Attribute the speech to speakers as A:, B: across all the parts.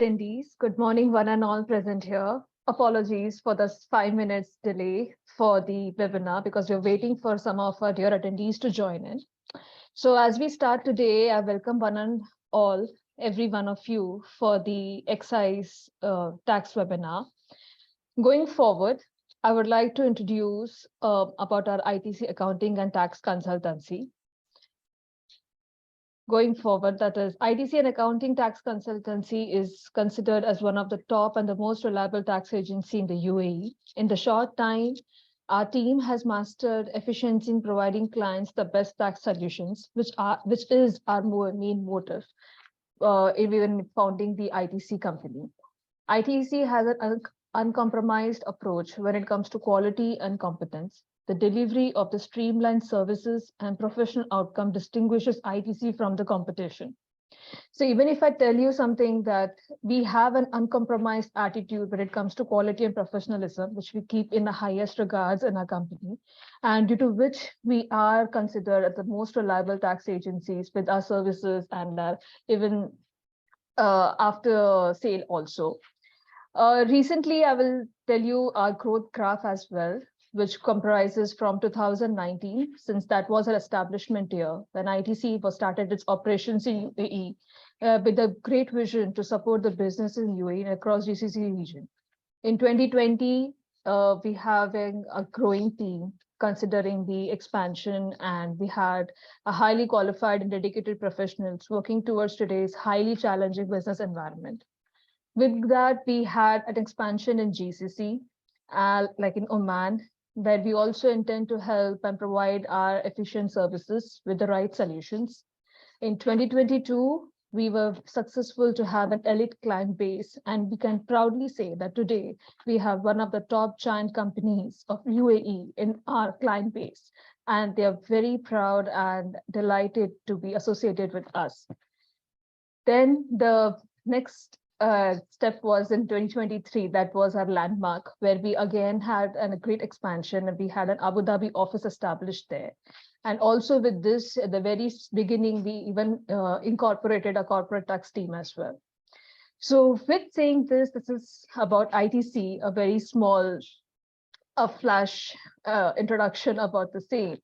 A: attendees, good morning, one and all present here. Apologies for the 5 minutes delay for the webinar because we're waiting for some of our dear attendees to join in. So as we start today, I welcome one and all, every one of you for the excise tax webinar. Going forward, I would like to introduce about our ITC accounting and tax consultancy. Going forward, that is, ITC and Accounting Tax Consultancy is considered as one of the top and the most reliable tax agency in the UAE. In the short time, our team has mastered efficiency in providing clients the best tax solutions, which is our main motive, even founding the ITC company. ITC has an uncompromised approach when it comes to quality and competence. The delivery of the streamlined services and professional outcome distinguishes ITC from the competition. So even if I tell you something that we have an uncompromised attitude when it comes to quality and professionalism, which we keep in the highest regards in our company, and due to which we are considered as the most reliable tax agencies with our services and even after sale also. Recently, I will tell you our growth graph as well, which comprises from 2019, since that was our establishment year, when ITC was started its operations in UAE with a great vision to support the business in UAE and across GCC region. In 2020, we having a growing team considering the expansion, and we had a highly qualified and dedicated professionals working towards today's highly challenging business environment. With that, we had an expansion in GCC, like in Oman, where we also intend to help and provide our efficient services with the right solutions. In 2022, we were successful to have an elite client base, and we can proudly say that today we have one of the top giant companies of UAE in our client base, and they are very proud and delighted to be associated with us. Then the next step was in 2023. That was our landmark, where we again had a great expansion, and we had an Abu Dhabi office established there. And also with this, at the very beginning, we even incorporated a corporate tax team as well. So with saying this is about ITC, a very small, flash introduction about the same.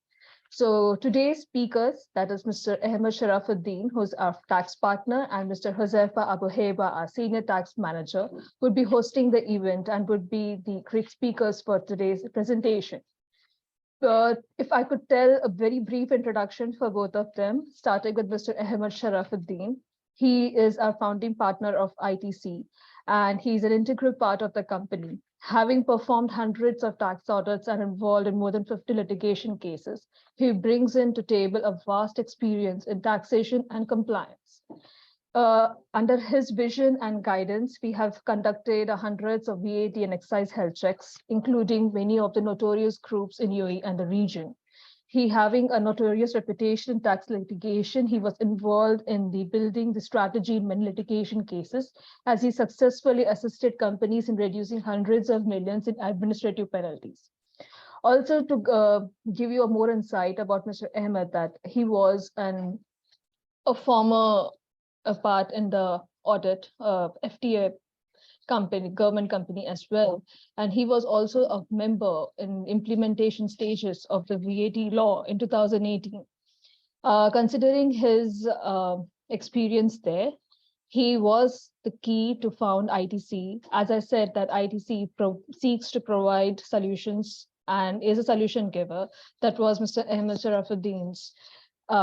A: So today's speakers, that is Mr. Ahmed Sharafuddin, who's our tax partner, and Mr. Huzaifa Abu Heba, our senior tax manager, would be hosting the event and would be the great speakers for today's presentation. If I could tell a very brief introduction for both of them, starting with Mr. Ahmed Sharafuddin. He is our founding partner of ITC, and he's an integral part of the company, having performed hundreds of tax audits and involved in more than 50 litigation cases. He brings into table a vast experience in taxation and compliance. Under his vision and guidance, we have conducted hundreds of VAT and excise health checks, including many of the notorious groups in UAE and the region. He, having a notorious reputation in tax litigation, he was involved in building the strategy in many litigation cases, as he successfully assisted companies in reducing hundreds of millions in administrative penalties. Also, to give you a more insight about Mr. Ahmed, that he was a former part in the audit FTA company, government company as well. And he was also a member in implementation stages of the VAT law in 2018. Considering his experience there, he was the key to found ITC. As I said, that ITC seeks to provide solutions and is a solution giver. That was Mr. Ahmed Sharafuddin's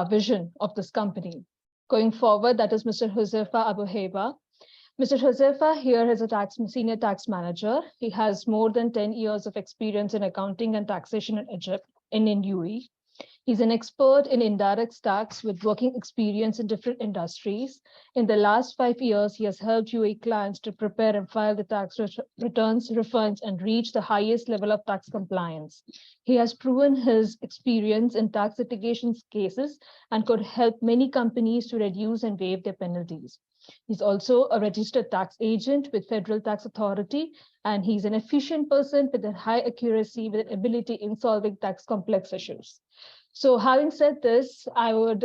A: vision of this company. Going forward, that is Mr. Huzaifa Abu Heba. Mr. Huzaifa here is a senior tax manager. He has more than 10 years of experience in accounting and taxation in Egypt and in UAE. He's an expert in indirect tax with working experience in different industries. In the last 5 years, he has helped UAE clients to prepare and file the tax returns, refunds, and reach the highest level of tax compliance. He has proven his experience in tax litigation cases and could help many companies to reduce and waive their penalties. He's also a registered tax agent with Federal Tax Authority, and he's an efficient person with a high accuracy with an ability in solving tax complex issues. So having said this, I would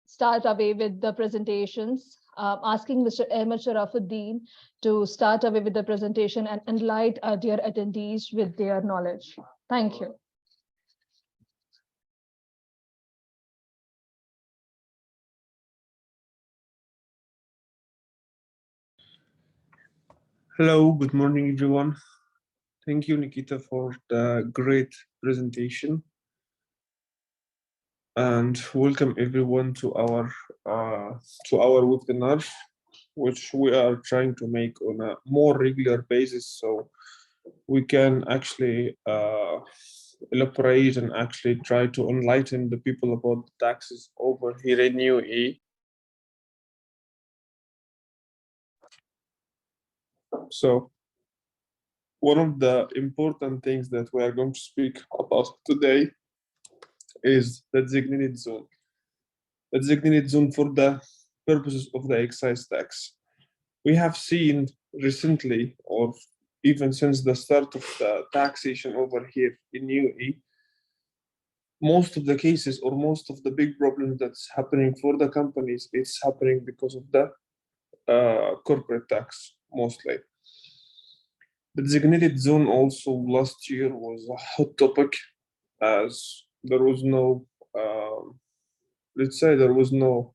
A: start away with the presentations asking Mr. Ahmed Sharafuddin to start away with the presentation and enlighten our dear attendees with their knowledge. Thank you.
B: Hello, good morning, everyone. Thank you, Nikita, for the great presentation. And welcome everyone to our webinar, which we are trying to make on a more regular basis, so we can actually elaborate and actually try to enlighten the people about the taxes over here in UAE. So one of the important things that we are going to speak about today is the designated zone. The designated zone for the purposes of the excise tax. We have seen recently, or even since the start of the taxation over here in UAE, most of the cases or most of the big problems that's happening for the companies, it's happening because of the corporate tax, mostly. The designated zone also last year was a hot topic, as there was no, let's say there was no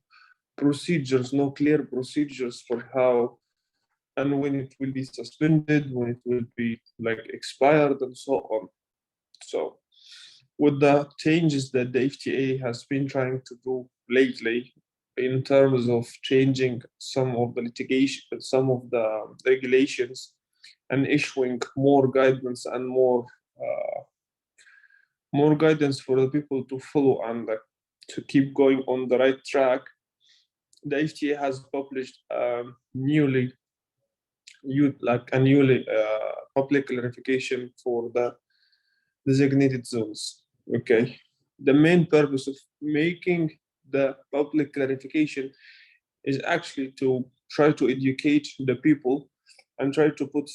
B: procedures, no clear procedures for how and when it will be suspended, when it will be like expired and so on. So with the changes that the FTA has been trying to do lately in terms of changing some of the litigation, some of the regulations, and issuing more guidance and more guidance for the people to follow and to keep going on the right track, the FTA has published newly public clarification for the designated zones. Okay, the main purpose of making the public clarification is actually to try to educate the people and try to put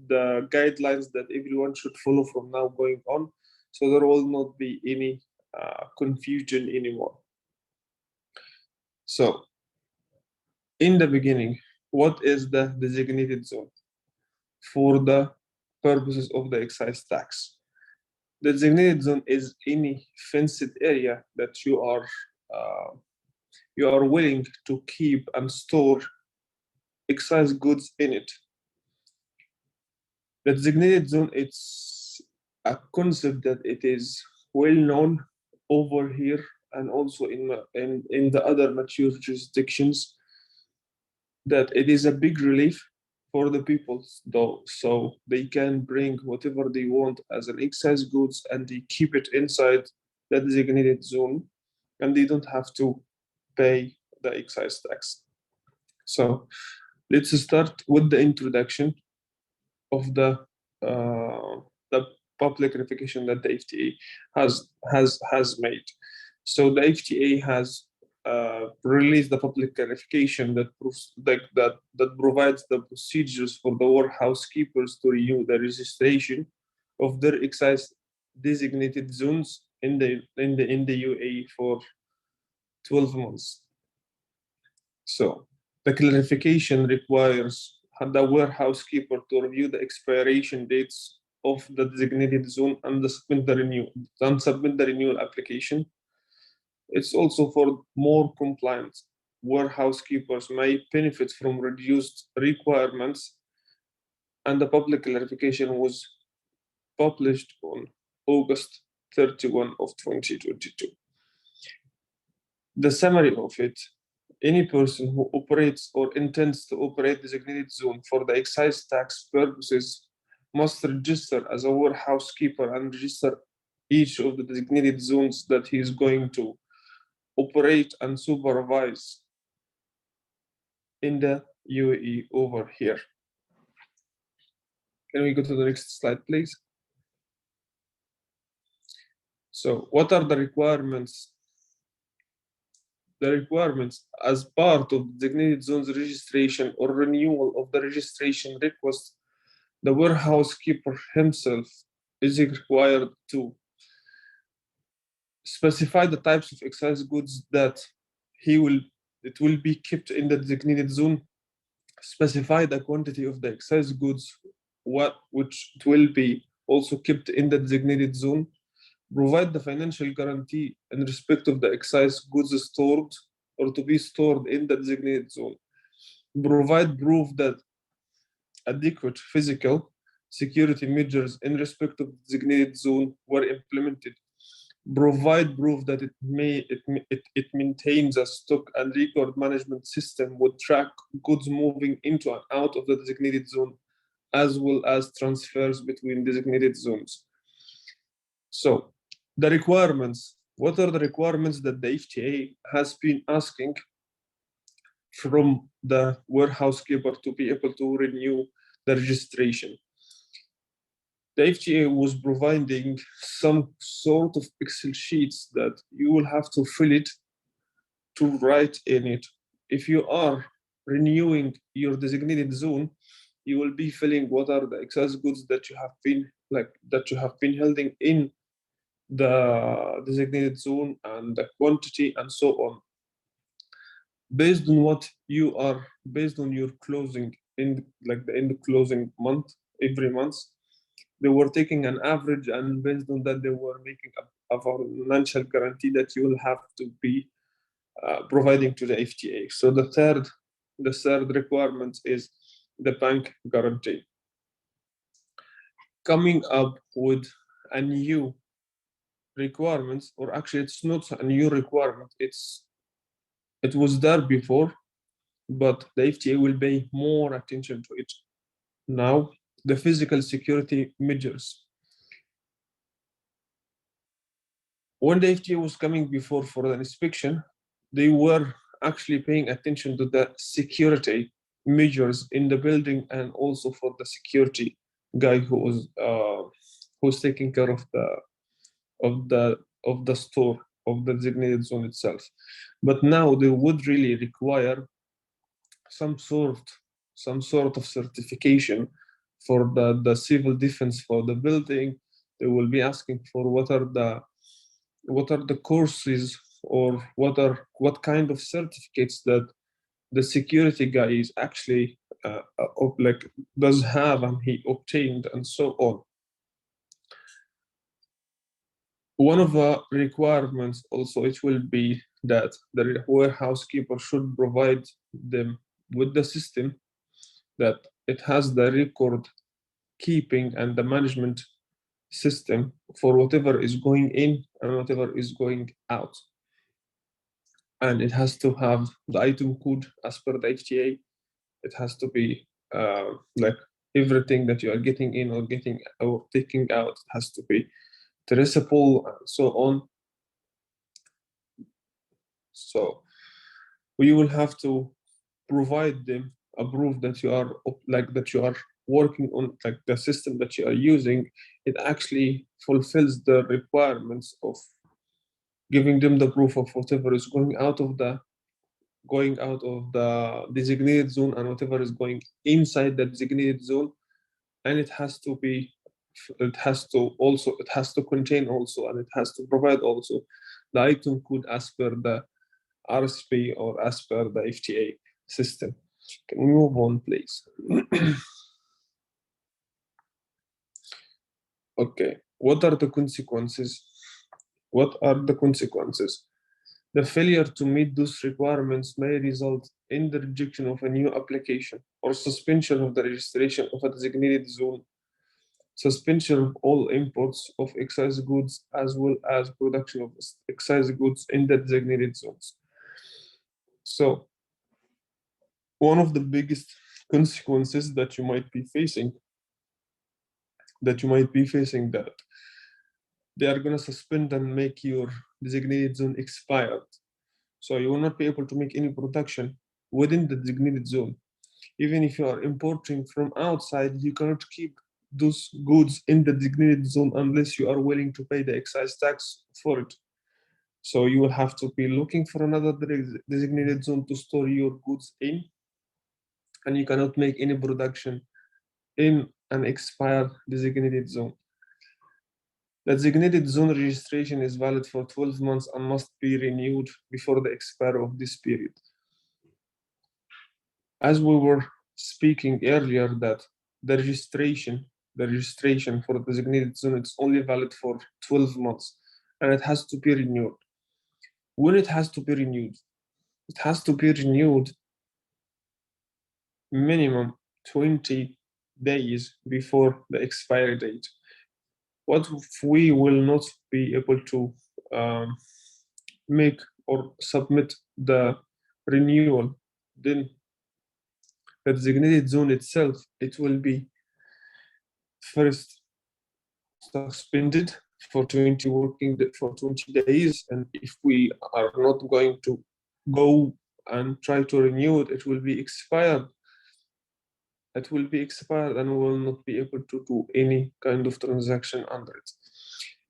B: the guidelines that everyone should follow from now going on, so there will not be any confusion anymore. So in the beginning, what is the designated zone for the purposes of the excise tax? The designated zone is any fenced area that you are willing to keep and store excise goods in it. The designated zone, it's a concept that it is well known over here and also in the other mature jurisdictions, that it is a big relief for the people, though, so they can bring whatever they want as an excise goods and they keep it inside the designated zone and they don't have to pay the excise tax. So let's start with the introduction of the public clarification that the FTA has made. So the FTA has released the public clarification that provides the procedures for the warehouse keepers to renew the registration of their excise designated zones in the UAE for 12 months. So the clarification requires the warehouse keeper to review the expiration dates of the designated zone and submit the renewal application. It's also for more compliance. Warehouse keepers may benefit from reduced requirements, and the public clarification was published on August 31 of 2022. The summary of it: any person who operates or intends to operate designated zone for the excise tax purposes must register as a warehouse keeper and register each of the designated zones that he is going to operate and supervise in the UAE over here. Can we go to the next slide, please? So what are the requirements? The requirements as part of designated zones registration or renewal of the registration request, the warehouse keeper himself is required to specify the types of excise goods that he will it will be kept in the designated zone. Specify the quantity of the excise goods, which it will be also kept in the designated zone. Provide the financial guarantee in respect of the excise goods stored or to be stored in the designated zone. Provide proof that adequate physical security measures in respect of the designated zone were implemented. Provide proof that it maintains a stock and record management system would track goods moving into and out of the designated zone, as well as transfers between designated zones. So the requirements, what are the requirements that the FTA has been asking from the warehouse keeper to be able to renew the registration? The FTA was providing some sort of Excel sheets that you will have to fill it to write in it. If you are renewing your designated zone, you will be filling what are the excess goods that you have been holding in the designated zone and the quantity and so on. Based on what you are, based on your closing in like the end closing month, every month, they were taking an average, and based on that, they were making a financial guarantee that you will have to be providing to the FTA. So the third requirement is the bank guarantee. Coming up with a new requirements, or actually it's not a new requirement, it was there before, but the FTA will pay more attention to it. Now, the physical security measures. When the FTA was coming before for the inspection, they were actually paying attention to the security measures in the building, and also for the security guy who was taking care of the store, of the designated zone itself. But now they would really require some sort of certification for the civil defense for the building. They will be asking for what are the courses, or what kind of certificates that the security guy is actually does have and he obtained, and so on. One of the requirements also, it will be that the warehouse keeper should provide them with the system that it has the record keeping and the management system for whatever is going in and whatever is going out. And it has to have the item code as per the FTA. It has to be like everything that you are getting in or taking out has to be traceable and so on. So we will have to provide them a proof that you are working on, like the system that you are using, it actually fulfills the requirements of giving them the proof of whatever is going out of the designated zone and whatever is going inside the designated zone. And it has to contain also, and it has to provide also the item code as per the RSP or as per the FTA system. Can we move on, please? Okay, what are the consequences? What are the consequences? The failure to meet those requirements may result in the rejection of a new application or suspension of the registration of a designated zone, suspension of all imports of excise goods, as well as production of excise goods in the designated zones. So, one of the biggest consequences that you might be facing, that they are going to suspend and make your designated zone expired. So you will not be able to make any production within the designated zone. Even if you are importing from outside, you cannot keep those goods in the designated zone unless you are willing to pay the excise tax for it. So you will have to be looking for another designated zone to store your goods in, and you cannot make any production in an expired designated zone. The designated zone registration is valid for 12 months and must be renewed before the expiry of this period. As we were speaking earlier, that the registration for a designated zone, it's only valid for 12 months and it has to be renewed. When it has to be renewed, it has to be renewed minimum 20 days before the expiry date. What if we will not be able to make or submit the renewal? Then the designated zone itself, it will be first suspended for 20 days, and if we are not going to go and try to renew it, it will be expired. It will be expired and we will not be able to do any kind of transaction under it.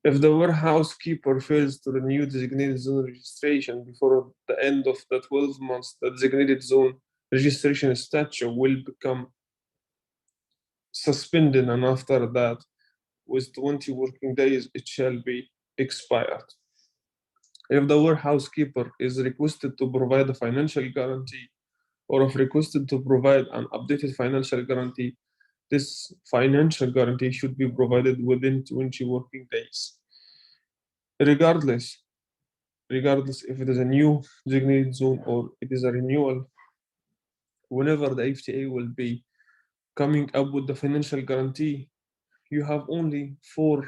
B: If the warehouse keeper fails to renew designated zone registration before the end of the 12 months, the designated zone registration statute will become suspended, and after that, with 20 working days, it shall be expired. If the warehouse keeper is requested to provide a financial guarantee, or if requested to provide an updated financial guarantee, this financial guarantee should be provided within 20 working days. Regardless if it is a new designated zone or it is a renewal, whenever the FTA will be coming up with the financial guarantee, you have only 40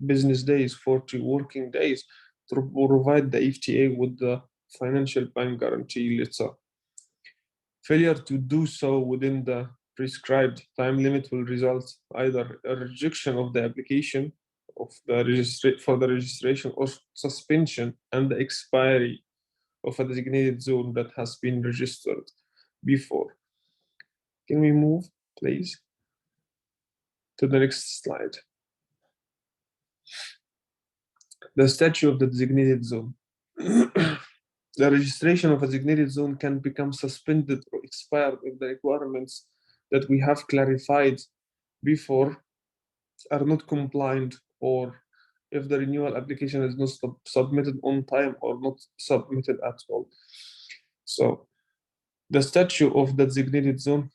B: business days, 40 working days to provide the FTA with the financial bank guarantee letter. Failure to do so within the prescribed time limit will result either a rejection of the application of the for the registration or suspension and the expiry of a designated zone that has been registered before. Can we move, please, to the next slide? The statute of the designated zone. The registration of a designated zone can become suspended or expired if the requirements that we have clarified before are not compliant, or if the renewal application is not submitted on time or not submitted at all. So the statute of the designated zone,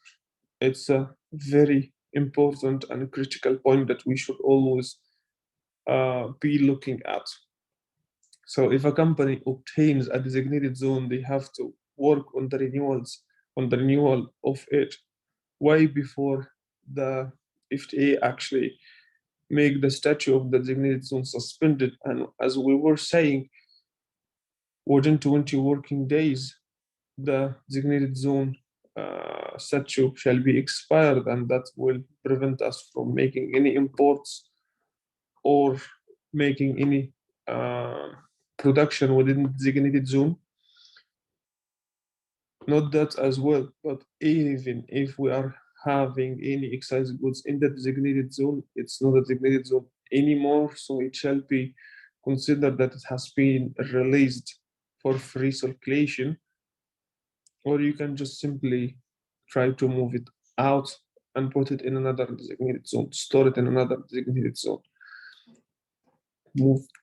B: it's a very important and critical point that we should always be looking at. So if a company obtains a designated zone, they have to work on the renewal of it way before the FTA actually make the statute of the designated zone suspended. And as we were saying, within 20 working days, the designated zone statute shall be expired, and that will prevent us from making any imports or making any production within the designated zone. Not that as well, but even if we are having any excise goods in the designated zone, it's not a designated zone anymore, so it shall be considered that it has been released for free circulation, or you can just simply try to move it out and put it in another designated zone, store it in another designated zone.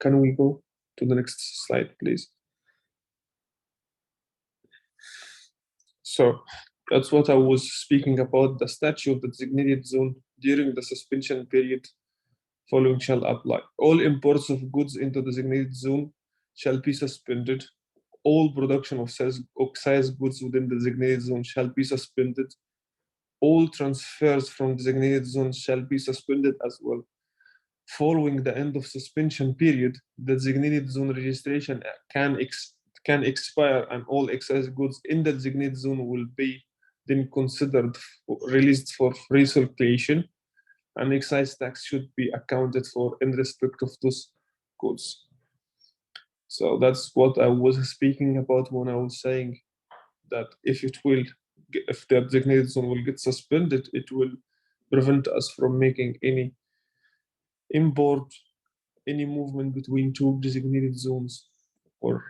B: Can we go to the next slide, please? So that's what I was speaking about. The statute of the designated zone during the suspension period following shall apply. All imports of goods into the designated zone shall be suspended. All production of excise goods within the designated zone shall be suspended. All transfers from designated zones shall be suspended as well. Following the end of suspension period, the designated zone registration can expire, and all excise goods in the designated zone will be then considered released for free circulation, and excise tax should be accounted for in respect of those goods. So that's what I was speaking about when I was saying that if the designated zone will get suspended, it will prevent us from making any import, any movement between two designated zones, or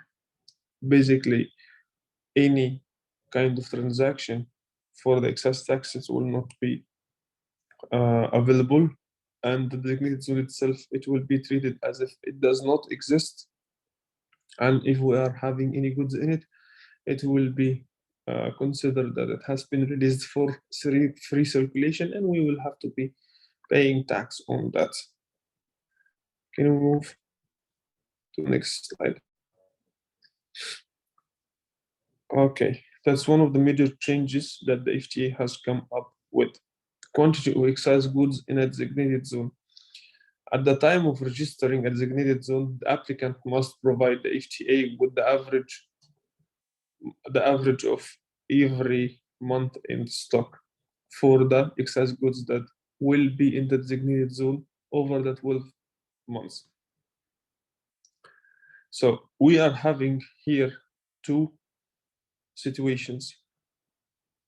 B: basically any kind of transaction for the excess taxes will not be available, and the designated zone itself, it will be treated as if it does not exist. And if we are having any goods in it, it will be consider that it has been released for free circulation, and we will have to be paying tax on that. Can we move to the next slide? Okay, that's one of the major changes that the FTA has come up with. Quantity of excise goods in a designated zone. At the time of registering a designated zone, the applicant must provide the FTA with the average of every month in stock for the excise goods that will be in the designated zone over the 12 months. So we are having here two situations.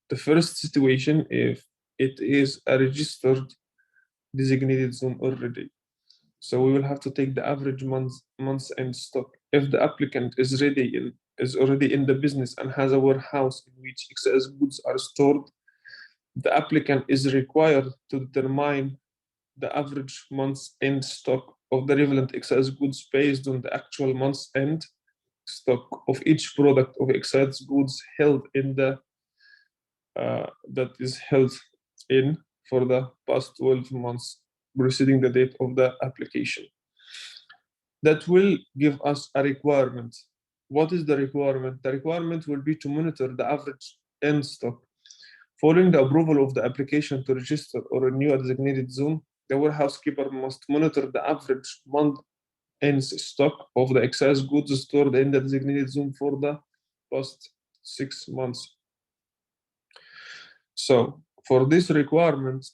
B: The first situation, if it is a registered designated zone already, so we will have to take the average months in stock. If the applicant is already in the business and has a warehouse in which excess goods are stored, the applicant is required to determine the average months end stock of the relevant excess goods based on the actual months end stock of each product of excess goods held in the that is held in for the past 12 months preceding the date of the application. That will give us a requirement. What is the requirement? The requirement will be to monitor the average end stock. Following the approval of the application to register or renew a designated zone, the warehouse keeper must monitor the average month end stock of the excess goods stored in the designated zone for the past 6 months. So for this requirement,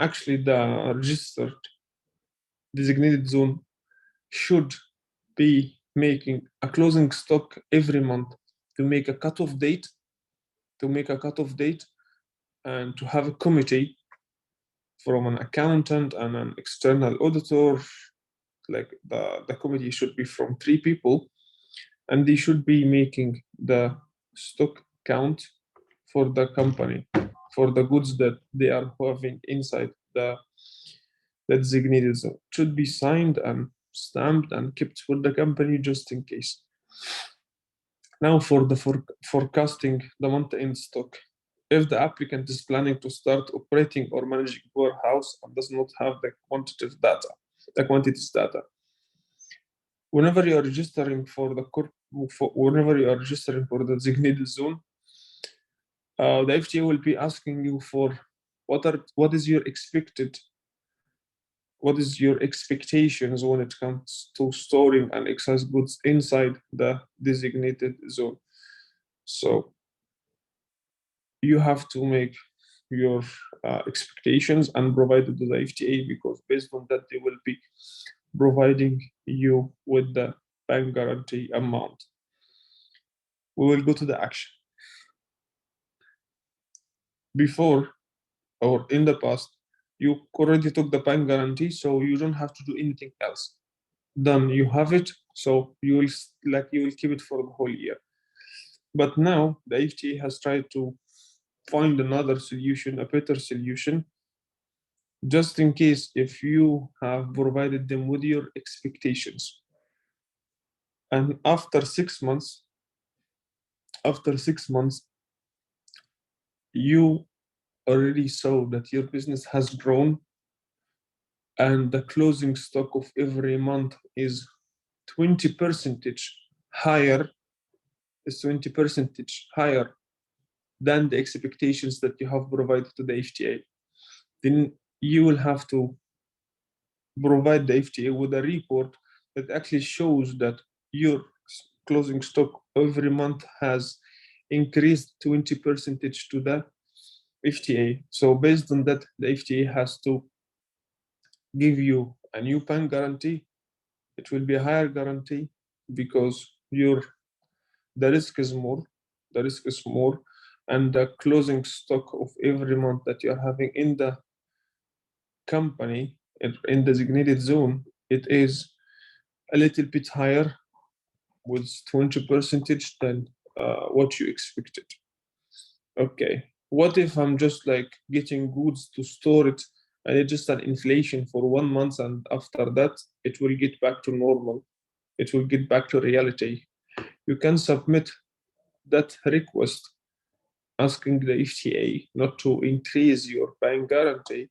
B: actually the registered designated zone should be making a closing stock every month to make a cutoff date, and to have a committee from an accountant and an external auditor. Like the committee should be from 3 people, and they should be making the stock count for the company, for the goods that they are having inside the designated zone. It should be signed and stamped and kept for the company just in case. Now for the forecasting the month-end stock. If the applicant is planning to start operating or managing warehouse and does not have the quantitative data, whenever you are registering for the designated zone, the FTA will be asking you for what is your expectations when it comes to storing and excess goods inside the designated zone. So you have to make your expectations and provide it to the FTA, because based on that they will be providing you with the bank guarantee amount. We will go to the action. Before or in the past, you already took the bank guarantee, so you don't have to do anything else. Then you have it, so you will keep it for the whole year. But now the FTA has tried to find another solution, a better solution, just in case if you have provided them with your expectations. And after 6 months, you already saw that your business has grown and the closing stock of every month is 20% higher, than the expectations that you have provided to the FTA. Then you will have to provide the FTA with a report that actually shows that your closing stock every month has increased 20% to the FTA. So based on that, the FTA has to give you a new bank guarantee. It will be a higher guarantee because the risk is more, and the closing stock of every month that you're having in the company in designated zone, it is a little bit higher with 20% than what you expected. Okay, what if I'm just like getting goods to store it and it's just an inflation for 1 month, and after that it will get back to normal, it will get back to reality? You can submit that request asking the FTA not to increase your bank guarantee,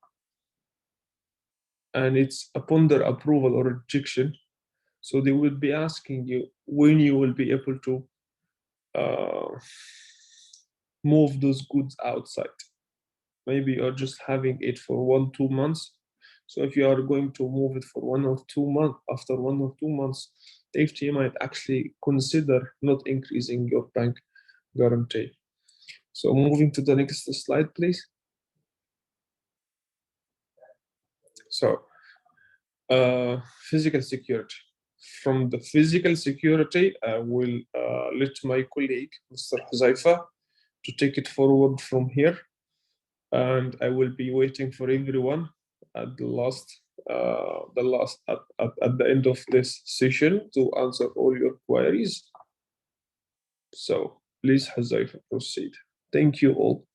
B: and it's upon their approval or rejection. So they will be asking you when you will be able to move those goods outside. Maybe you're just having it for 1-2 months. So if you are going to move it for 1 or 2 months, after 1 or 2 months, the FTA might actually consider not increasing your bank guarantee. So moving to the next slide, please. So physical security. From the physical security, I will let my colleague, Mr. Huzaifa, to take it forward from here. And I will be waiting for everyone at the end of this session to answer all your queries. So please, Huzaifa, proceed. Thank you all.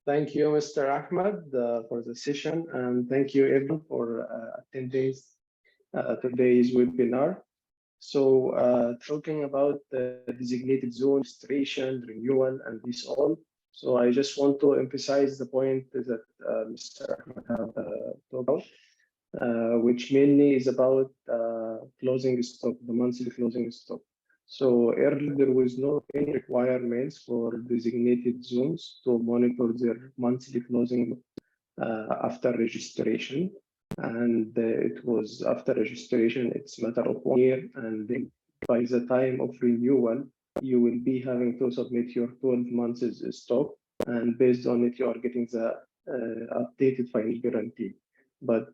C: Thank you, Mr. Ahmed, for the session, and thank you everyone for attending today's webinar. So talking about the designated zone, registration, renewal, and this all. So I just want to emphasize the point that Mr. Ahmed talked about, which mainly is about closing stock, the monthly closing stock. So earlier there was no any requirements for designated zones to monitor their monthly closing after registration. And it was after registration, it's a matter of 1 year. And then by the time of renewal, you will be having to submit your 12 months stock. And based on it, you are getting the updated final guarantee. But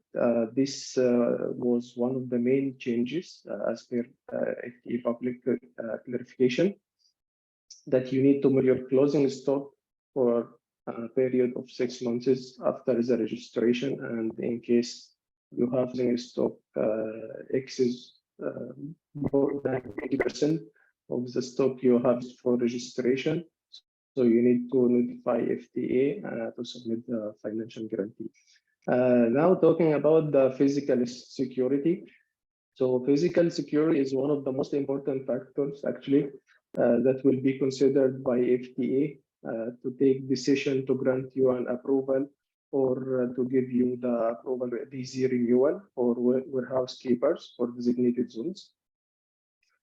C: this was one of the main changes as per FTA public clarification, that you need to measure your closing stock for a period of 6 months after the registration. And in case you have closing stock excess more than 80% of the stock you have for registration, so you need to notify FTA to submit the financial guarantee. Now talking about the physical security. So physical security is one of the most important factors actually that will be considered by FTA to take decision to grant you an approval or to give you the approval DZ renewal for warehouse keepers for designated zones.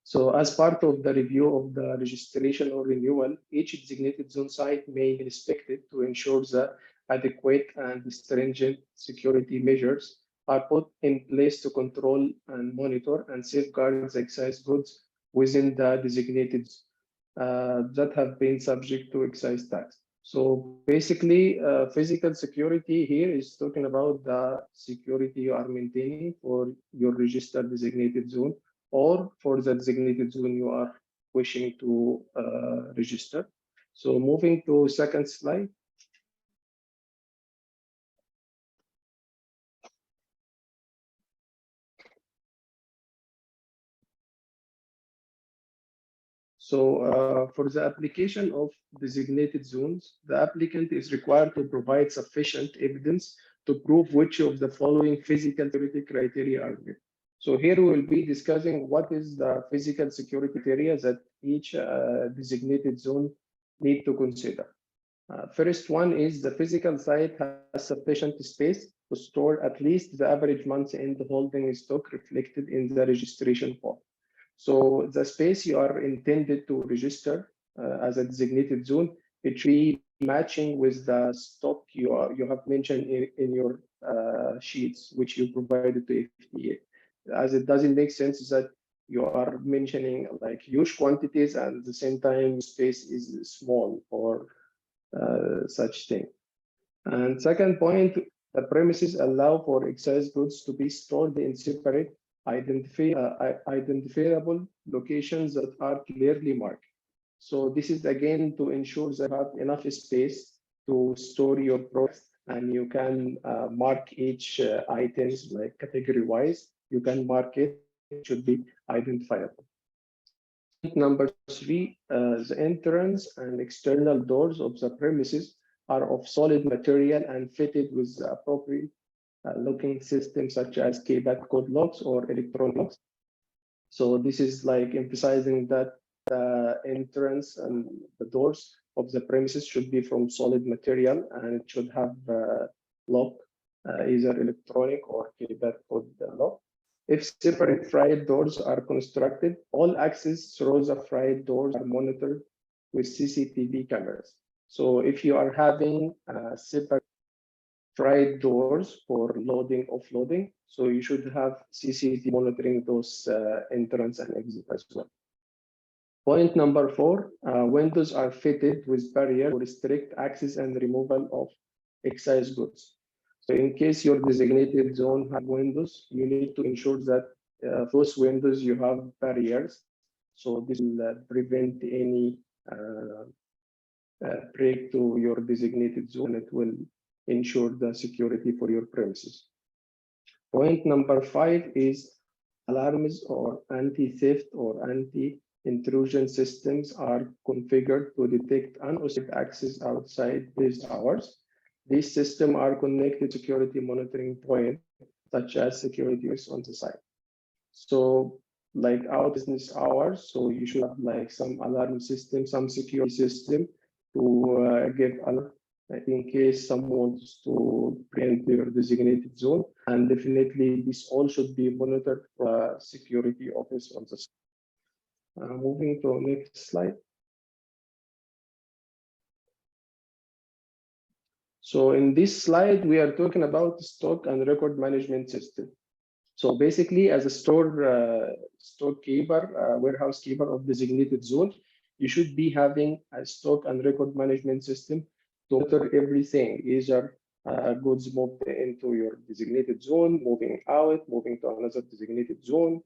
C: So as part of the review of the registration or renewal, each designated zone site may be inspected to ensure that adequate and stringent security measures are put in place to control and monitor and safeguard the excise goods within the designated that have been subject to excise tax. So basically, physical security here is talking about the security you are maintaining for your registered designated zone or for the designated zone you are wishing to register. So moving to second slide. So for the application of designated zones, the applicant is required to provide sufficient evidence to prove which of the following physical security criteria are met. So here we will be discussing what is the physical security criteria that each designated zone need to consider. First one is the physical site has sufficient space to store at least the average month's end holding stock reflected in the registration form. So the space you are intended to register as a designated zone, it should be matching with the stock you have mentioned in your sheets, which you provided to FTA. As it doesn't make sense that you are mentioning like huge quantities and at the same time space is small or such thing. And second point, the premises allow for excise goods to be stored in separate identifiable locations that are clearly marked. So this is again to ensure that you have enough space to store your products and you can mark each items like category wise. You can mark it should be identifiable. Number three, the entrance and external doors of the premises are of solid material and fitted with the appropriate locking systems such as keypad code locks or electronic locks. So this is like emphasizing that the entrance and the doors of the premises should be from solid material, and it should have lock, either electronic or keypad code lock. If separate fried doors are constructed, all access through the fried doors are monitored with CCTV cameras. So if you are having separate fried doors for loading, offloading, so you should have CCTV monitoring those entrance and exit as well. Point number 4, windows are fitted with barriers to restrict access and removal of excise goods. So in case your designated zone has windows, you need to ensure that those windows you have barriers. So this will prevent any break to your designated zone. It will ensure the security for your premises. Point number 5 is alarms or anti-theft or anti-intrusion systems are configured to detect unauthorized access outside business hours. These systems are connected to security monitoring points, such as security on the site. So like out business hours, so you should have like some alarm system, some security system to give alert in case someone wants to enter your designated zone. And definitely this all should be monitored for security office on the site. Moving to next slide. So in this slide, we are talking about stock and record management system. So basically, as a storekeeper, warehouse keeper of designated zone, you should be having a stock and record management system to monitor everything, either goods moved into your designated zone, moving out, moving to another designated zone,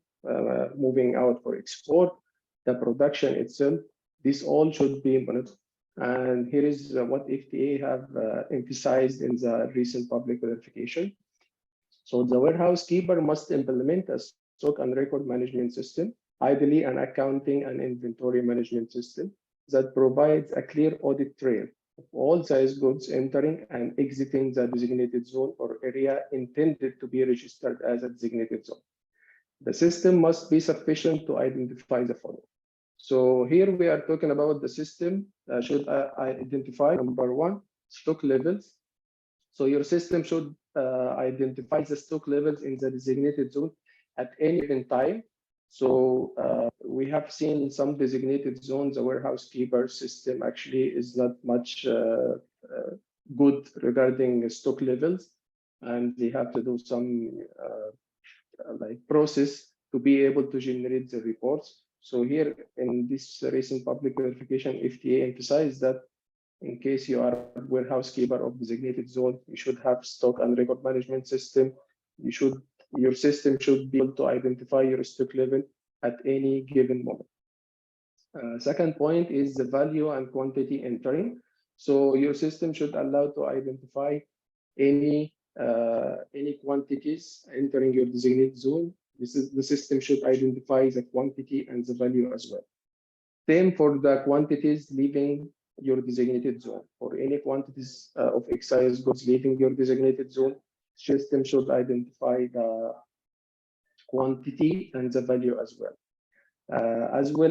C: moving out for export, the production itself. This all should be monitored. And here is what FTA have emphasized in the recent public verification. So the warehouse keeper must implement a stock and record management system, ideally an accounting and inventory management system that provides a clear audit trail of all size goods entering and exiting the designated zone or area intended to be registered as a designated zone. The system must be sufficient to identify the following. So here we are talking about the system should identify, number 1, stock levels. So your system should identify the stock levels in the designated zone at any given time. So we have seen some designated zones, the warehouse keeper system actually is not much good regarding stock levels, and they have to do some like process to be able to generate the reports. So here in this recent public verification, FTA emphasized that in case you are a warehouse keeper of designated zone, you should have stock and record management system. Your system should be able to identify your stock level at any given moment. Second point is the value and quantity entering. So your system should allow to identify any quantities entering your designated zone. The system should identify the quantity and the value as well. Same for the quantities leaving your designated zone. For any quantities of excise goods leaving your designated zone, system should identify the quantity and the value as well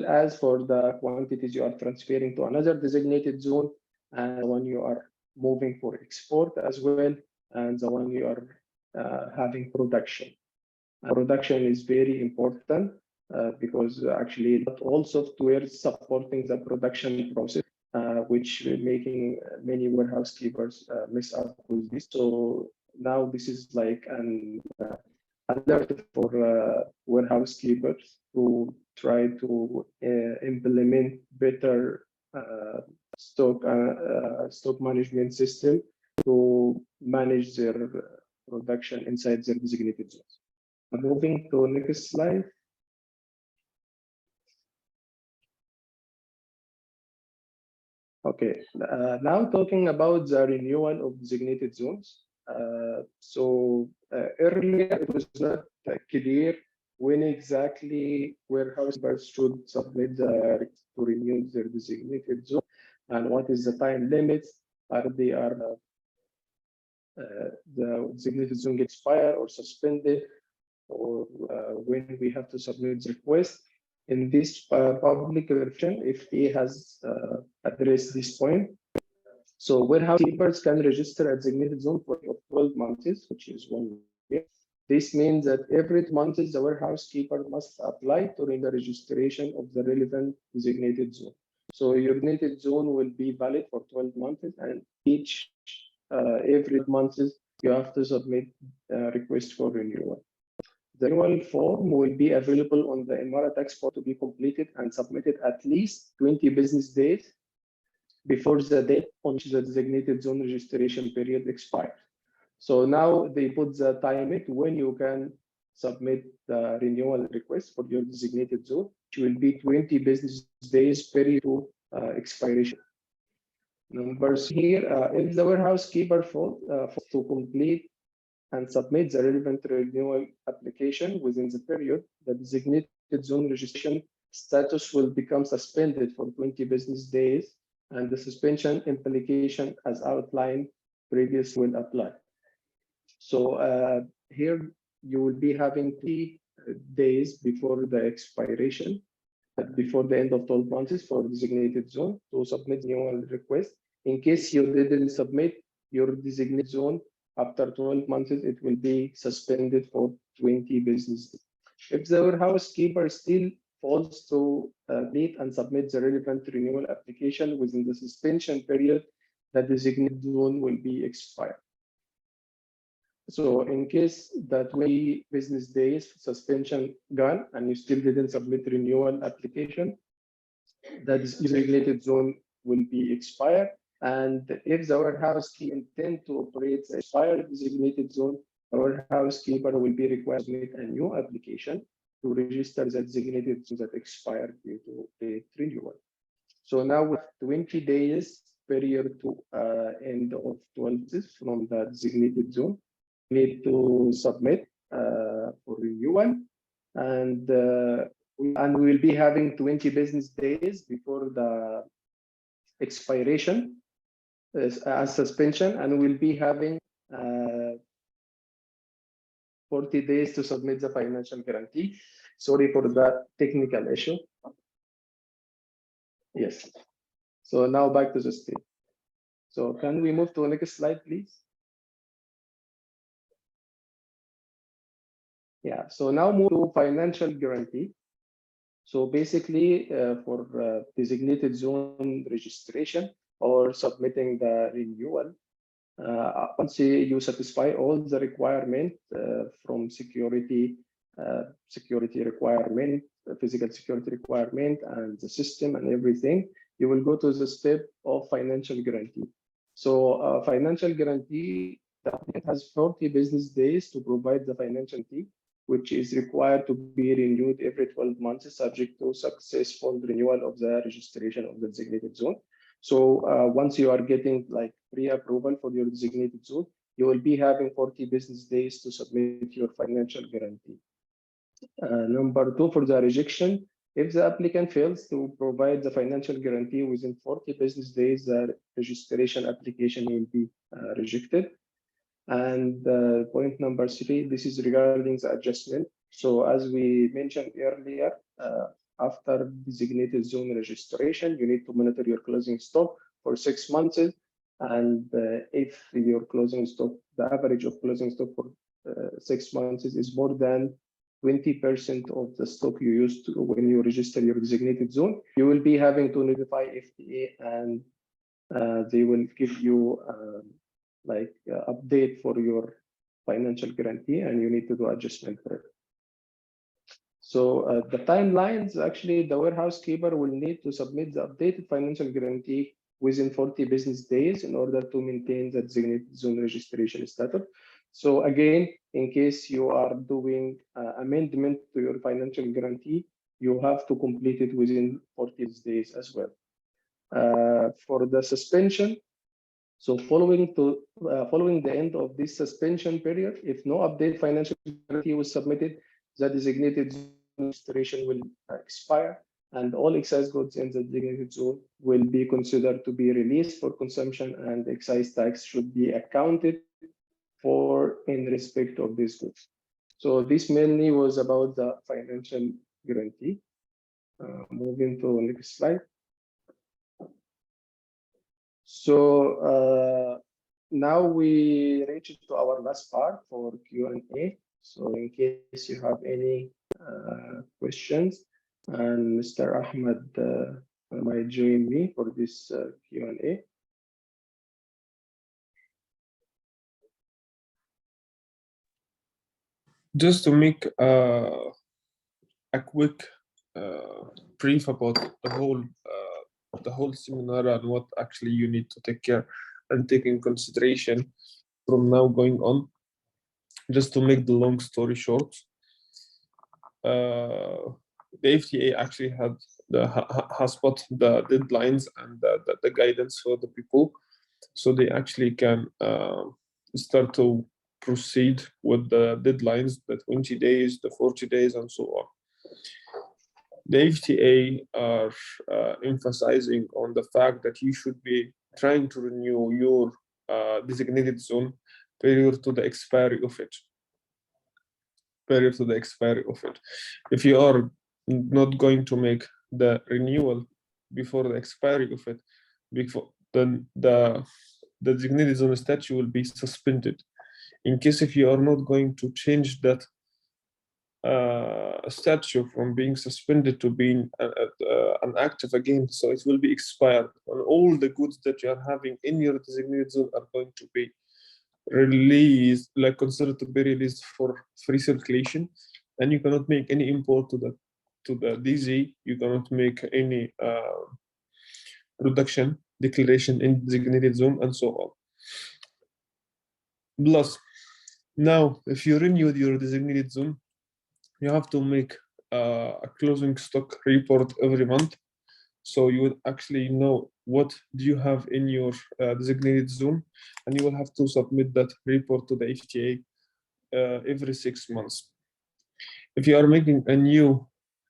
C: as for the quantities you are transferring to another designated zone, and the one you are moving for export as well, and the one you are having production. Production is very important because actually not all software supporting the production process, which making many warehouse keepers mess up with this. So now this is like an alert for warehouse keepers to try to implement better stock management system to manage their production inside their designated zones. Moving to next slide. Okay, now talking about the renewal of designated zones. Earlier it was not clear when exactly warehouse keepers should submit to renew their designated zone, and what is the time limit. The designated zone gets expired or suspended, or when we have to submit the request. in this public version, if he has addressed this point. So warehouse keepers can register a designated zone for 12 months, which is 1 year. This means that every 2 months, the warehouse keeper must apply to renew the registration of the relevant designated zone. So your designated zone will be valid for 12 months, and every month you have to submit a request for renewal. The renewal form will be available on the Emara tax form to be completed and submitted at least 20 business days before the date on which the designated zone registration period expires. So now they put the time limit when you can submit the renewal request for your designated zone, which will be 20 business days prior to expiration. Numbers here, if the warehouse keeper fails to complete and submit the relevant renewal application within the period, the designated zone registration status will become suspended for 20 business days, and the suspension implication as outlined previously will apply. So here you will be having 3 days before the expiration, before the end of 12 months for designated zone to submit renewal request. In case you didn't submit your designated zone after 12 months, it will be suspended for 20 business days. If the warehouse keeper still fails to meet and submit the relevant renewal application within the suspension period, the designated zone will be expired. So in case that 20 business days suspension gone and you still didn't submit renewal application, the designated zone will be expired. And if the warehouse keeper intend to operate the expired designated zone, the warehouse keeper will be required to submit a new application to register the designated zone that expired due to the renewal. So now with 20 days prior to end of 12 months from the designated zone, we need to submit for renewal, and we will be having 20 business days before the expiration as suspension, and we'll be having 40 days to submit the financial guarantee. Sorry for the technical issue. Yes. So now back to the state. So can we move to the next slide, please? Yeah, so now move to financial guarantee. So basically for designated zone registration or submitting the renewal, once you satisfy all the requirement from security requirement, physical security requirement, and the system and everything, you will go to the step of financial guarantee. So financial guarantee, the applicant has 40 business days to provide the financial guarantee, which is required to be renewed every 12 months, subject to successful renewal of the registration of the designated zone. So once you are getting like pre-approval for your designated zone, you will be having 40 business days to submit your financial guarantee. Number 2, for the rejection, if the applicant fails to provide the financial guarantee within 40 business days, the registration application will be rejected. And point number 3, this is regarding the adjustment. So as we mentioned earlier, after designated zone registration, you need to monitor your closing stock for 6 months. And if your closing stock, the average of closing stock for 6 months is more than 20% of the stock you used when you register your designated zone, you will be having to notify FTA, and they will give you update for your financial guarantee, and you need to do adjustment for it. So the timelines, actually, the warehouse keeper will need to submit the updated financial guarantee within 40 business days in order to maintain the designated zone registration status. So again, in case you are doing amendment to your financial guarantee, you have to complete it within 40 days as well. For the suspension, so following the end of this suspension period, if no update financial guarantee was submitted, the designated zone registration will expire, and all excise goods in the designated zone will be considered to be released for consumption, and excise tax should be accounted for in respect of these goods. So this mainly was about the financial guarantee. Moving to next slide. So now we reached to our last part for Q&A. So in case you have any questions, and Mr. Ahmed might join me for this Q&A.
B: Just to make a quick brief about the whole seminar and what actually you need to take care and take in consideration from now going on. Just to make the long story short, the FTA actually has put the deadlines and the guidance for the people, so they actually can start to proceed with the deadlines, the 20 days, the 40 days, and so on. The FTA are emphasizing on the fact that you should be trying to renew your designated zone prior to the expiry of it. If you are not going to make the renewal before the expiry of it, then the designated zone statute will be suspended. In case if you are not going to change that statute from being suspended to being inactive again, so it will be expired, and all the goods that you are having in your designated zone are going to be released, like considered to be released for free circulation, and you cannot make any import to the DZ. You cannot make any production declaration in designated zone, and so on. Plus, now if you renewed your designated zone, you have to make a closing stock report every month, so you would actually know what do you have in your designated zone, and you will have to submit that report to the FTA every 6 months. If you are making a new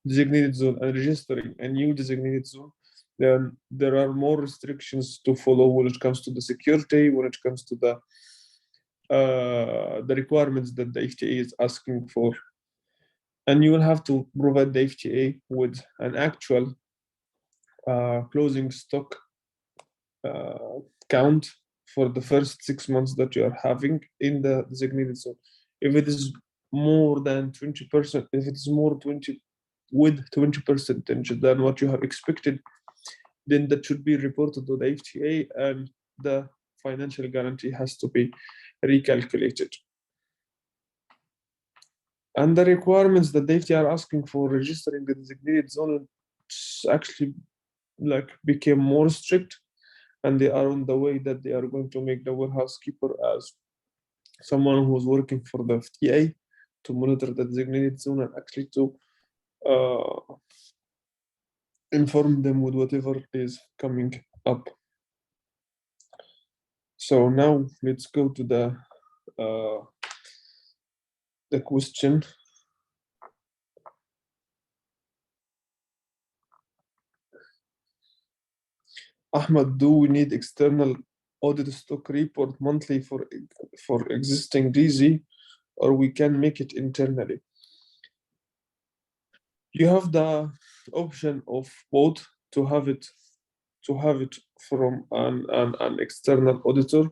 B: designated zone and registering a new designated zone, then there are more restrictions to follow when it comes to the security, when it comes to the requirements that the FTA is asking for. And you will have to provide the FTA with an actual closing stock count for the first 6 months that you are having in the designated zone. If it is more than 20%, if it's more 20 with 20% than what you have expected, then that should be reported to the FTA, and the financial guarantee has to be recalculated. And the requirements that the FTA are asking for registering the designated zone actually became more strict, and they are on the way that they are going to make the warehouse keeper as someone who's working for the FTA to monitor the designated zone and actually to inform them with whatever is coming up. So now let's go to the question. Ahmed, do we need external audit stock report monthly for existing DZ, or we can make it internally? You have the option of both, to have it from an external auditor,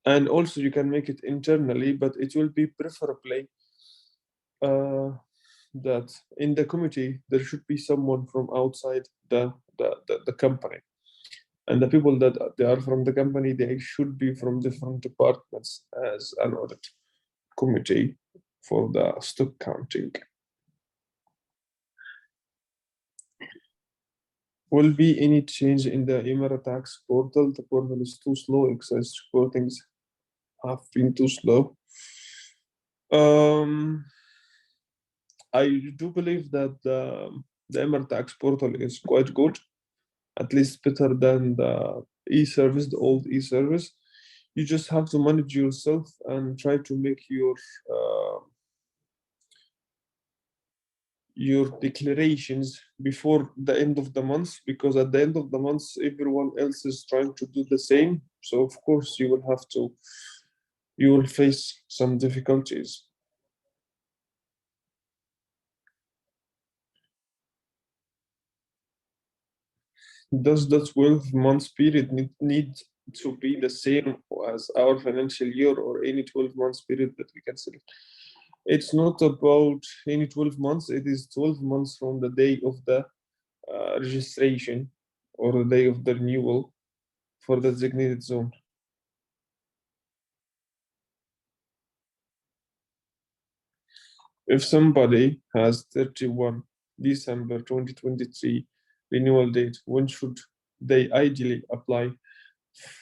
B: and also you can make it internally, but it will be preferably that in the committee there should be someone from outside the company, and the people that they are from the company, they should be from different departments as an audit committee for the stock counting. Will be any change in the Emira tax portal? The portal is too slow. Excise reportings have been too slow. I do believe that the Emira tax portal is quite good, at least better than the e-service, the old e-service. You just have to manage yourself and try to make your declarations before the end of the month, because at the end of the month everyone else is trying to do the same, so of course you will face some difficulties. Does the 12-month period need to be the same as our financial year or any 12-month period that we can select? It's not about any 12 months, it is 12 months from the day of the registration or the day of the renewal for the designated zone. If somebody has 31 December 2023 renewal date, when should they ideally apply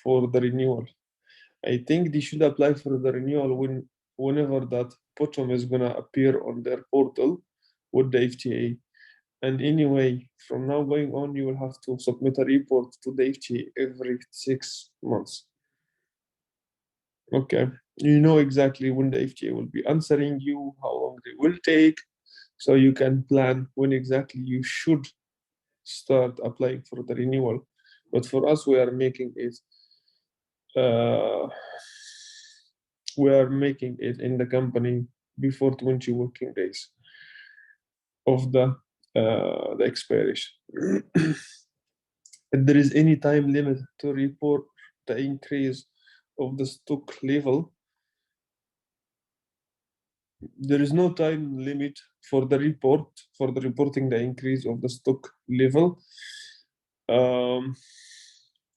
B: for the renewal? I think they should apply for the renewal whenever that bottom is gonna appear on their portal with the FTA. And anyway, from now going on, you will have to submit a report to the FTA every 6 months. Okay, you know exactly when the FTA will be answering you, how long they will take, so you can plan when exactly you should start applying for the renewal. But for us, we are making it in the company before 20 working days of the expiration. If there is any time limit to report the increase of the stock level, there is no time limit for the reporting the increase of the stock level,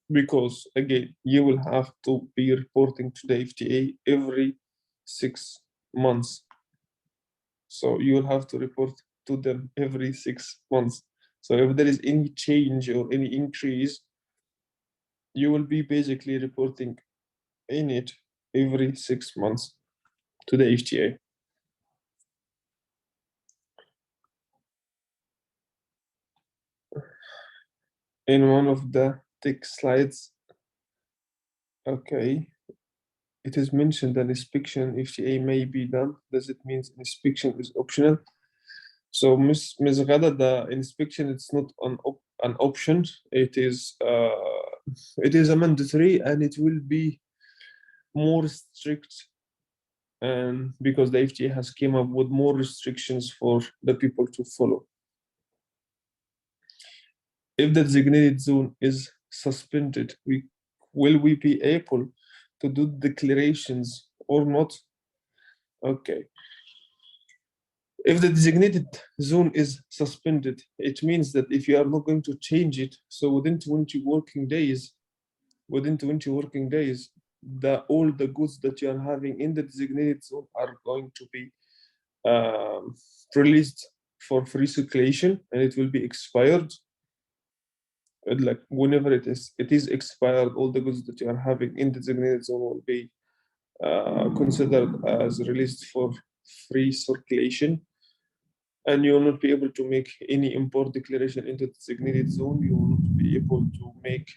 B: because again, you will have to be reporting to the FTA every 6 months. So you will have to report to them every 6 months. So if there is any change or any increase, you will be basically reporting in it every 6 months to the FTA. In one of the text slides, okay, it is mentioned that inspection FTA may be done. Does it mean inspection is optional? So, Ms. Ghada, the inspection it's not an option. It is a mandatory, and it will be more strict, and because the FTA has came up with more restrictions for the people to follow. If the designated zone is suspended, will we be able to do declarations or not? Okay. If the designated zone is suspended, it means that if you are not going to change it, so within 20 working days, all the goods that you are having in the designated zone are going to be released for free circulation, and it will be expired. And like whenever it is expired, all the goods that you are having in the designated zone will be considered as released for free circulation, and you will not be able to make any import declaration into the designated zone. You will not be able to make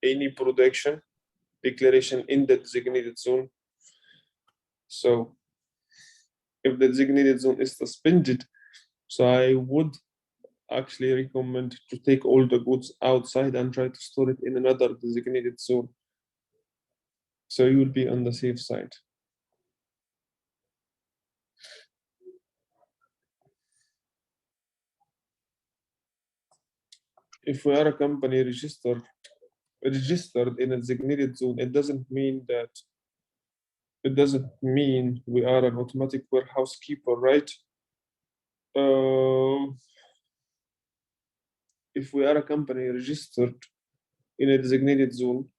B: any production declaration in the designated zone. So if the designated zone is suspended, so I would actually recommend to take all the goods outside and try to store it in another designated zone, so you will be on the safe side. If we are a company registered in a designated zone, it doesn't mean we are an automatic warehouse keeper, right? If we are a company registered in a designated zone,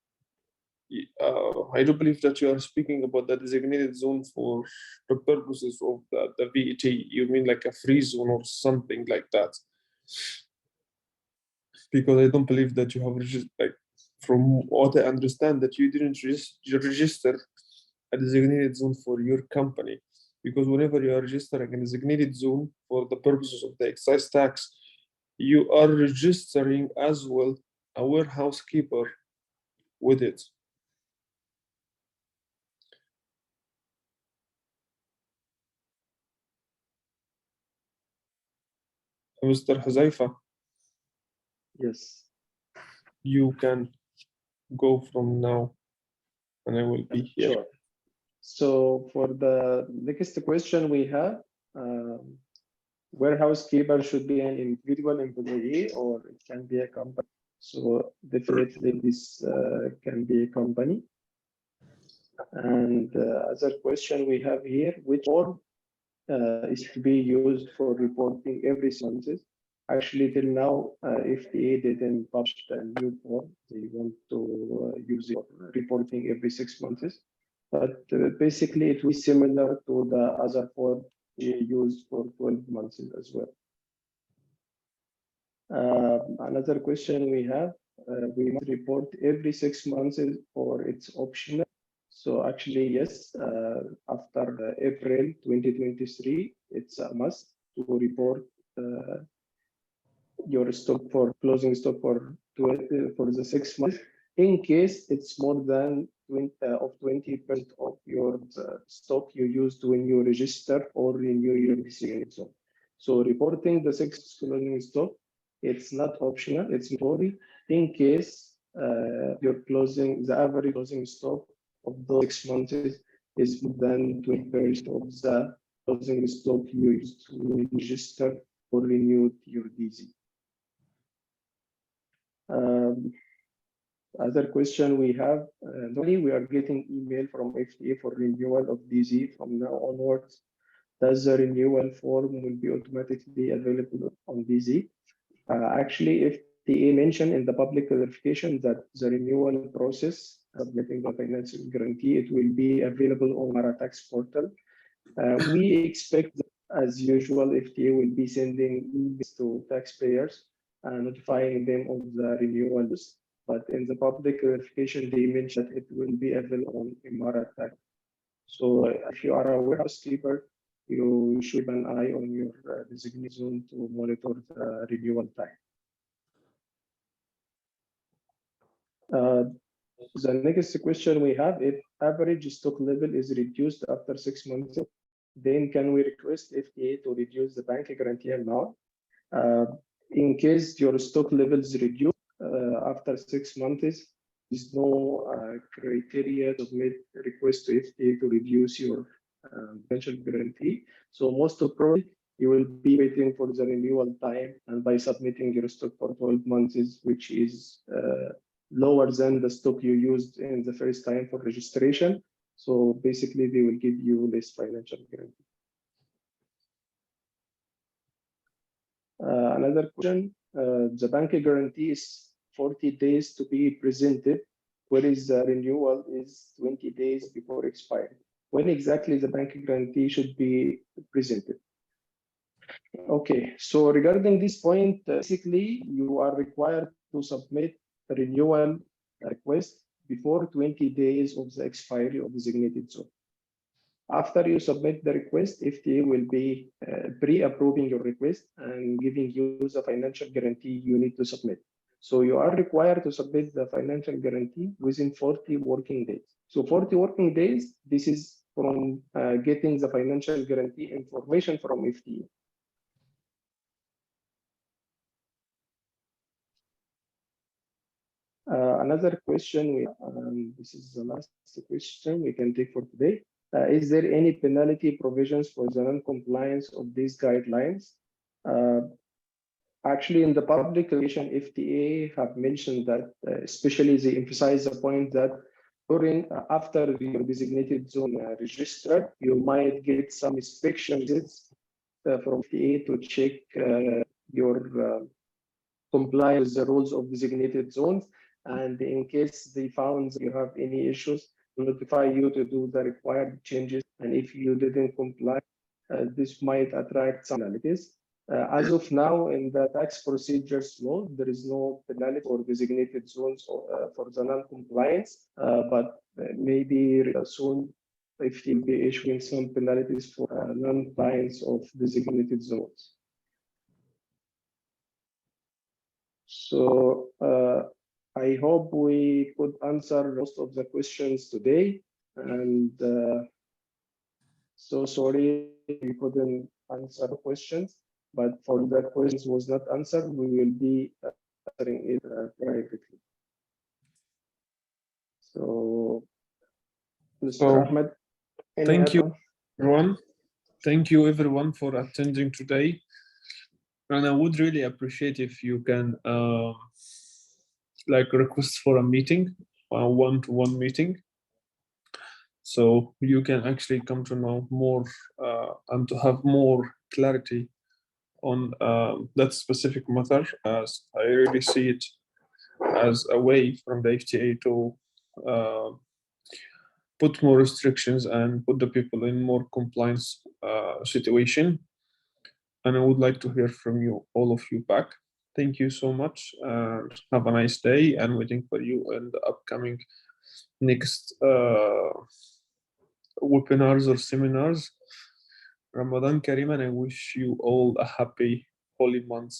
B: I do believe that you are speaking about the designated zone for the purposes of the VAT. You mean like a free zone or something like that? Because I don't believe that you have registered, like, from what I understand, that you didn't register a designated zone for your company. Because whenever you are registering a designated zone for the purposes of the excise tax, you are registering as well a warehouse keeper with it. Mr. Huzaifa,
C: Yes.
B: you can go from now, and I will be here.
C: Sure. So for the next question we have, warehouse keeper should be an individual employee or it can be a company. So definitely this can be a company. And other question we have here, which form is to be used for reporting every 6 months? Actually, till now, FDA didn't publish a new form. They want to use it for reporting every 6 months. But basically, it will be similar to the other form we use for 12 months as well. Another question we have, we must report every 6 months or it's optional. So actually, yes, after April 2023, it's a must to report your stock for closing stock for the 6 months. In case it's more than 20% of your stock you used when you register or renew your decision zone. So reporting the 6 closing stock, it's not optional, it's mandatory in case the average closing stock of those 6 months is more than 20% of the closing stock you used to register or renewed your DZ. Other question we have, normally we are getting email from FDA for renewal of DZ from now onwards. Does the renewal form will be automatically available on DZ? Actually, FDA mentioned in the public clarification that the renewal process, submitting the financial guarantee, it will be available on our tax portal. We expect that, as usual, FDA will be sending emails to taxpayers and notifying them of the renewals. But in the public clarification, they mentioned it will be available on Imara Tax. So if you are a warehouse keeper, you should keep an eye on your designated zone to monitor the renewal time. The next question we have, if average stock level is reduced after 6 months, then can we request FDA to reduce the bank guarantee amount? In case your stock level is reduced after 6 months, there's no criteria to submit request to FDA to reduce your financial guarantee. So most of probably you will be waiting for the renewal time, and by submitting your stock for 12 months, which is lower than the stock you used in the first time for registration. So basically, they will give you less financial guarantee. Another question, the bank guarantee is 40 days to be presented, whereas the renewal is 20 days before expiry. When exactly the bank guarantee should be presented? Okay, so regarding this point, basically, you are required to submit a renewal request before 20 days of the expiry of designated zone. After you submit the request, FDA will be pre-approving your request and giving you the financial guarantee you need to submit. So you are required to submit the financial guarantee within 40 working days. So 40 working days, this is from getting the financial guarantee information from FDA. Another question, this is the last question we can take for today. Is there any penalty provisions for the non-compliance of these guidelines? Actually, in the public relation, FDA have mentioned that, especially they emphasize the point that after your designated zone registered, you might get some inspection visits from FDA to check your compliance with the rules of designated zones. And in case they found you have any issues, notify you to do the required changes. And if you didn't comply, this might attract some penalties. As of now, in the tax procedures law, there is no penalty for designated zones for the non-compliance, but maybe soon if you'll be issuing some penalties for non-compliance of designated zones. So I hope we could answer most of the questions today, and so sorry we couldn't answer the questions, but for the questions was not answered, we will be answering it privately. So, Mr. Ahmed,
B: thank you, everyone. Thank you everyone for attending today. And I would really appreciate if you can like request for a meeting, a one-to-one meeting. So you can actually come to know more and to have more clarity on that specific matter, as I really see it as a way from the FTA to put more restrictions and put the people in more compliance situation. And I would like to hear from you, all of you back. Thank you so much and have a nice day, and waiting for you in the upcoming next webinars or seminars. Ramadan Kareem, and I wish you all a happy holy month.